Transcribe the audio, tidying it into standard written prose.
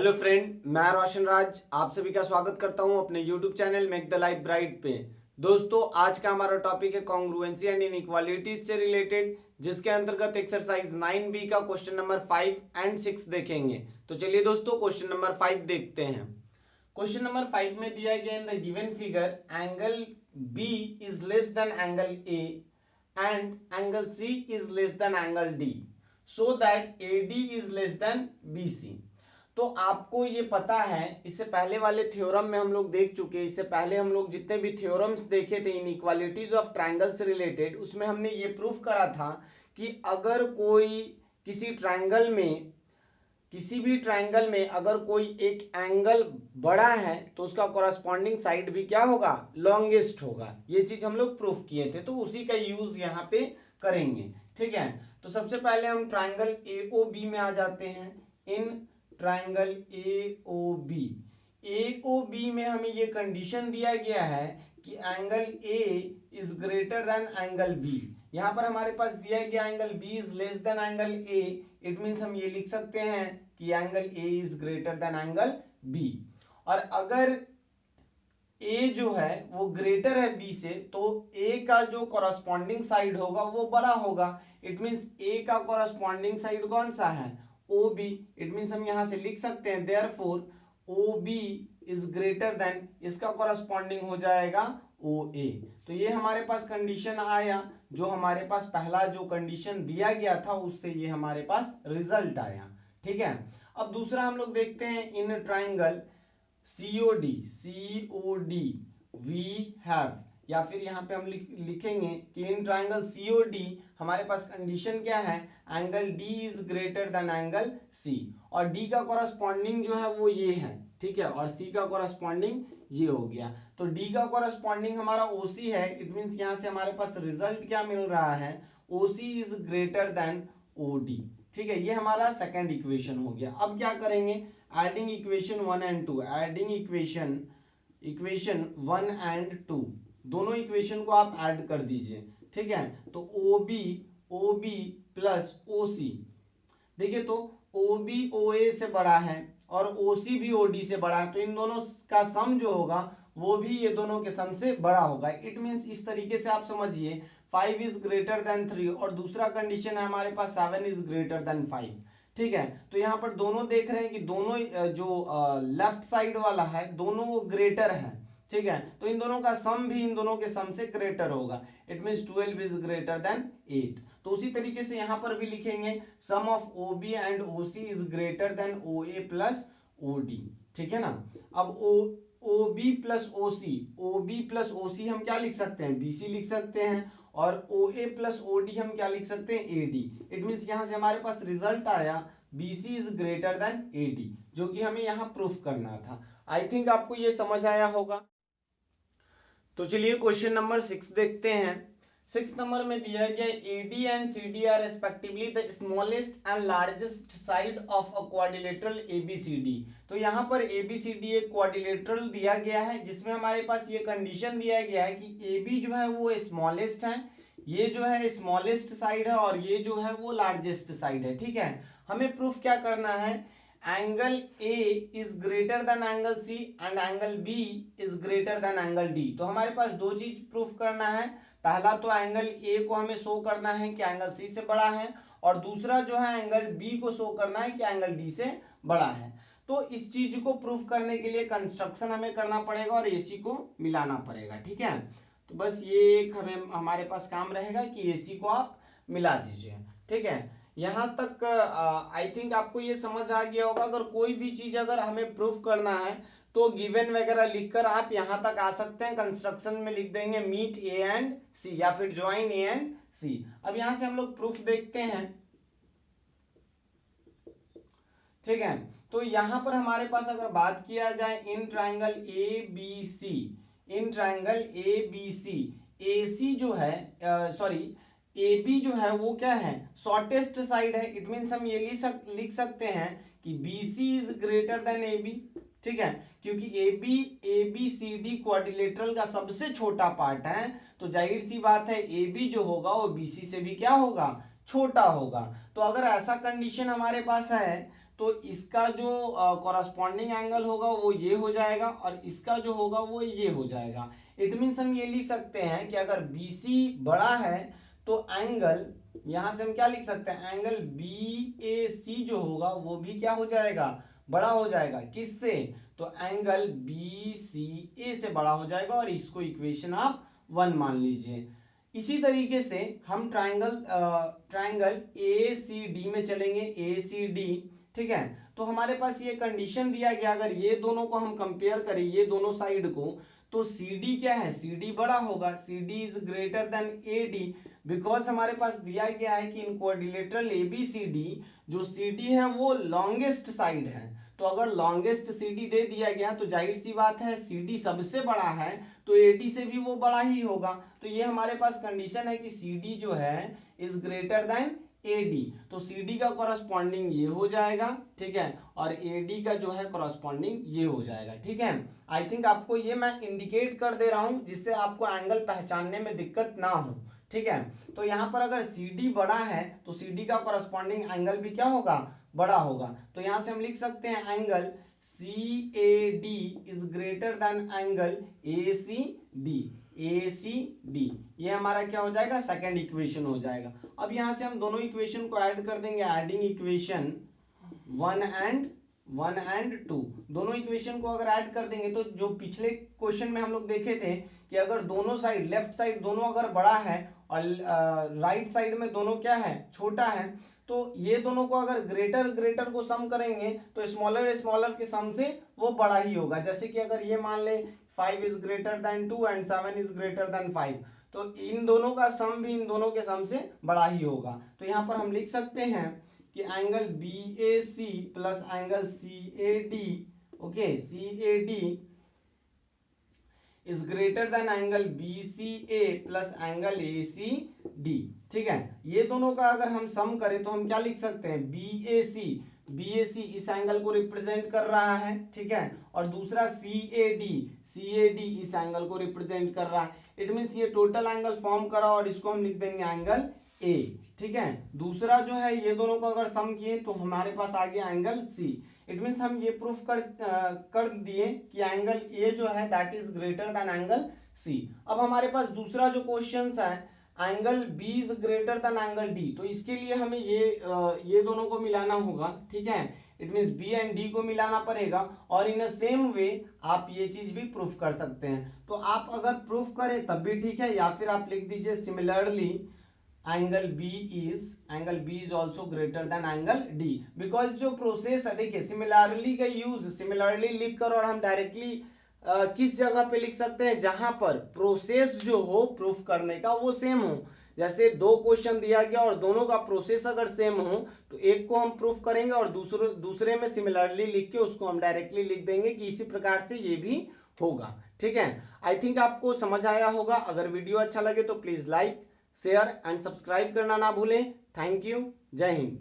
Hello friend, मैं रोशन राज आप सभी का स्वागत करता हूं अपने YouTube channel make the life bright पे। दोस्तों, आज का हमारा टॉपिक है कॉन्ग्रुएंसी एंड इनइक्वालिटीज से रिलेटेड, जिसके अंतर्गत एक्सरसाइज 9B का क्वेश्चन नंबर 5 एंड 6 देखेंगे। तो चलिए दोस्तों, क्वेश्चन नंबर 5 देखते हैं। क्वेश्चन नंबर 5 में दिया गया in the given figure angle B is less than angle A and angle C is less than angle D, so that A D is less than B C. तो आपको ये पता है, इससे पहले वाले थ्योरम में हम लोग देख चुके हैं। इससे पहले हम लोग जितने भी थ्योरम्स देखे थे इनइक्वालिटीज ऑफ ट्रायंगल से रिलेटेड, उसमें हमने ये प्रूफ करा था कि अगर कोई किसी भी ट्रायंगल में अगर कोई एक एंगल बड़ा है तो उसका कॉरस्पॉन्डिंग साइड भी क्या होगा, लॉन्गेस्ट होगा। ये चीज हम लोग प्रूफ किए थे, तो उसी का यूज यहाँ पे करेंगे। ठीक है, तो सबसे पहले हम ट्रायंगल AOB में आ जाते हैं। इन ट्रायंगल AOB में हमें ये कंडीशन दिया गया है कि angle A is greater then angle B। यहाँ पर हमारे पास दिया गया angle B is less than angle A। It means हम ये लिख सकते हैं कि angle A is greater then angle B। और अगर A जो है वो ग्रेटर है B से, तो A का जो कॉरस्पॉन्डिंग साइड होगा वो बड़ा होगा। इट मीन्स A का कॉरस्पॉन्डिंग साइड कौन सा है, OB। इट मीन्स हम यहां से लिख सकते हैं therefore OB is greater then, इसका कॉरस्पॉन्डिंग हो जाएगा OA। तो ये हमारे पास कंडीशन आया, जो हमारे पास पहला जो कंडीशन दिया गया था उससे ये हमारे पास रिजल्ट आया। ठीक है, अब दूसरा हम लोग देखते हैं in triangle COD we have, या फिर यहाँ पे हम लिखेंगे कि इन ट्राइंगल COD हमारे पास कंडीशन क्या है, angle D is greater then angle C, और D का कॉरस्पॉन्डिंग जो है वो ये है। ठीक है, और C का कॉरस्पॉन्डिंग ये हो गया। तो D का कॉरस्पॉन्डिंग हमारा OC है। इट मीन्स यहाँ से हमारे पास रिजल्ट क्या मिल रहा है, OC is greater then OD। ठीक है, ये हमारा सेकेंड इक्वेशन हो गया। अब क्या करेंगे, adding equation 1 and 2, adding equation 1 and 2, दोनों इक्वेशन को आप ऐड कर दीजिए। ठीक है, तो OB प्लस OC, देखिए तो OB OA से बड़ा है और OC भी OD से बड़ा है, तो इन दोनों का सम जो होगा वो भी ये दोनों के सम से बड़ा होगा। इट मीन्स इस तरीके से आप समझिए 5 इज ग्रेटर देन 3, और दूसरा कंडीशन है हमारे पास 7 इज ग्रेटर देन 5। ठीक है, तो यहाँ पर दोनों देख रहे हैं कि दोनों जो लेफ्ट साइड वाला है दोनों वो ग्रेटर है। ठीक है, तो इन दोनों का सम भी इन दोनों के सम से ग्रेटर होगा। It means 12 is greater than 8। तो उसी तरीके से यहाँ पर भी लिखेंगे sum of OB and OC is greater than OA plus OD। ठीक है ना। अब OB प्लस OC हम क्या लिख सकते हैं, BC लिख सकते हैं, और OA प्लस OD हम क्या लिख सकते हैं, AD। इट मीन्स यहां से हमारे पास रिजल्ट आया BC is greater then AD, जो कि हमें यहां प्रूफ करना था। आई थिंक आपको ये समझ आया होगा। तो चलिए क्वेश्चन नंबर 6 देखते हैं। 6 नंबर में दिया गया AD and CD are respectively the smallest and largest side of a quadrilateral ABCD। तो यहाँ पर ABCD एक क्वाड्रिलेटरल दिया गया है, जिसमें हमारे पास ये कंडीशन दिया गया है कि AB जो है वो स्मॉलेस्ट है, ये जो है स्मॉलेस्ट साइड है, और ये जो है वो लार्जेस्ट साइड है। ठीक है, हमें प्रूफ क्या करना है, angle A is greater then angle C and angle B is greater then angle D। तो हमारे पास दो चीज प्रूफ करना है। पहला तो एंगल A को हमें शो करना है कि एंगल C से बड़ा है, और दूसरा जो है एंगल B को शो करना है कि एंगल D से बड़ा है। तो इस चीज को प्रूफ करने के लिए कंस्ट्रक्शन हमें करना पड़ेगा और AC को मिलाना पड़ेगा। ठीक है, तो बस ये एक हमारे पास काम रहेगा कि AC को आप मिला दीजिए। ठीक है, यहाँ तक आई थिंक आपको ये समझ आ गया होगा। अगर कोई भी चीज अगर हमें प्रूफ करना है तो गिवन वगैरह लिखकर आप यहाँ तक आ सकते हैं। कंस्ट्रक्शन में लिख देंगे मीट A एंड C या फिर ज्वाइन A एंड C। अब यहाँ से हम लोग प्रूफ देखते हैं। ठीक है, तो यहाँ पर हमारे पास अगर बात किया जाए इन ट्राइंगल ABC AC जो है सॉरी AB जो है वो क्या है, शॉर्टेस्ट साइड है। इट मीन्स हम ये लिख सकते हैं कि BC is greater then AB। ठीक है, क्योंकि ABCD क्वाड्रिलेटरल का सबसे छोटा पार्ट है, तो जाहिर सी बात है AB जो होगा वो BC से भी क्या होगा, छोटा होगा। तो अगर ऐसा कंडीशन हमारे पास है तो इसका जो कॉरस्पॉन्डिंग एंगल होगा वो ये हो जाएगा और इसका जो होगा वो ये हो जाएगा। इट मीन्स हम ये लिख सकते हैं कि अगर BC बड़ा है तो एंगल, यहां से हम क्या लिख सकते हैं, एंगल BAC जो होगा वो भी क्या हो जाएगा, बड़ा हो जाएगा। किससे, तो एंगल BCA से बड़ा हो जाएगा और इसको इक्वेशन आप 1 मान लीजिए। इसी तरीके से हम ट्रायंगल ACD में चलेंगे, ACD, ठीक है। तो हमारे पास ये कंडीशन दिया गया, अगर ये दोनों को हम कंपेयर करें, ये दोनों साइड को, तो CD क्या है, CD बड़ा होगा, CD is greater then AD, because हमारे पास दिया गया है कि इन क्वाड्रिलेटरल ABCD जो CD है वो लॉन्गेस्ट साइड है। तो अगर लॉन्गेस्ट CD दे दिया गया तो जाहिर सी बात है CD सबसे बड़ा है तो AD से भी वो बड़ा ही होगा। तो ये हमारे पास कंडीशन है कि CD जो है इज ग्रेटर देन AD, तो CD का कॉरस्पॉन्डिंग ये हो जाएगा, ठीक है, और AD का जो है कॉरस्पॉन्डिंग ये हो जाएगा, ठीक है। आई थिंक आपको ये मैं इंडिकेट कर दे रहा हूं जिससे आपको एंगल पहचानने में दिक्कत ना हो, ठीक है। तो यहाँ पर अगर CD बड़ा है तो CD का कॉरस्पॉन्डिंग एंगल भी क्या होगा, बड़ा होगा। तो यहां से हम लिख सकते हैं angle CAD is greater then angle ACD, ये हमारा क्या हो जाएगा, सेकंड इक्वेशन हो जाएगा। अब यहां से हम दोनों इक्वेशन को ऐड कर देंगे, एडिंग इक्वेशन 1 एंड 2, दोनों इक्वेशन को अगर ऐड कर देंगे तो जो पिछले क्वेश्चन में हम लोग देखे थे कि अगर दोनों साइड, लेफ्ट साइड दोनों अगर बड़ा है और राइट साइड में दोनों क्या है, छोटा है, तो ये दोनों को अगर ग्रेटर को सम करेंगे तो स्मॉलर के सम से वो बड़ा ही होगा। जैसे कि अगर ये मान ले 5 is greater then 2 and 7 is greater then 5, तो इन दोनों का सम भी इन दोनों के सम से बड़ा ही होगा। तो यहाँ पर हम लिख सकते हैं कि angle BAC plus angle CAD, okay, CAD is greater then angle BCA plus angle ACD, ठीक है। ये दोनों का अगर हम सम करें तो हम क्या लिख सकते हैं, BAC इस एंगल को रिप्रेजेंट कर रहा है, ठीक है, और दूसरा CAD इस एंगल को रिप्रेजेंट कर रहा है। इट मीन्स ये टोटल एंगल फॉर्म करा और इसको हम लिख देंगे एंगल A, ठीक है। दूसरा जो है ये दोनों को अगर सम किए तो हमारे पास आ गया एंगल C। इट मीन्स हम ये प्रूफ कर दिए कि एंगल A जो है that is greater then angle C। अब हमारे पास दूसरा जो क्वेश्चन है, angle B is greater then angle D, तो इसके लिए हमें ये दोनों को मिलाना होगा, ठीक है। It means B and D को मिलाना पड़ेगा और इन सेम वे आप ये चीज भी प्रूफ कर सकते हैं। तो आप अगर प्रूफ करें तब भी ठीक है, या फिर आप लिख दीजिए similarly angle B is also greater than angle D, because जो प्रोसेस है, देखिए सिमिलरली का यूज, सिमिलरली लिख कर और हम डायरेक्टली किस जगह पे लिख सकते हैं, जहां पर प्रोसेस जो हो प्रूफ करने का वो सेम हो। जैसे दो क्वेश्चन दिया गया और दोनों का प्रोसेस अगर सेम हो तो एक को हम प्रूफ करेंगे और दूसरे में सिमिलरली लिख के उसको हम डायरेक्टली लिख देंगे कि इसी प्रकार से ये भी होगा, ठीक है। आई थिंक आपको समझ आया होगा। अगर वीडियो अच्छा लगे तो please like, share and subscribe करना ना भूलें। थैंक यू, जय हिंद।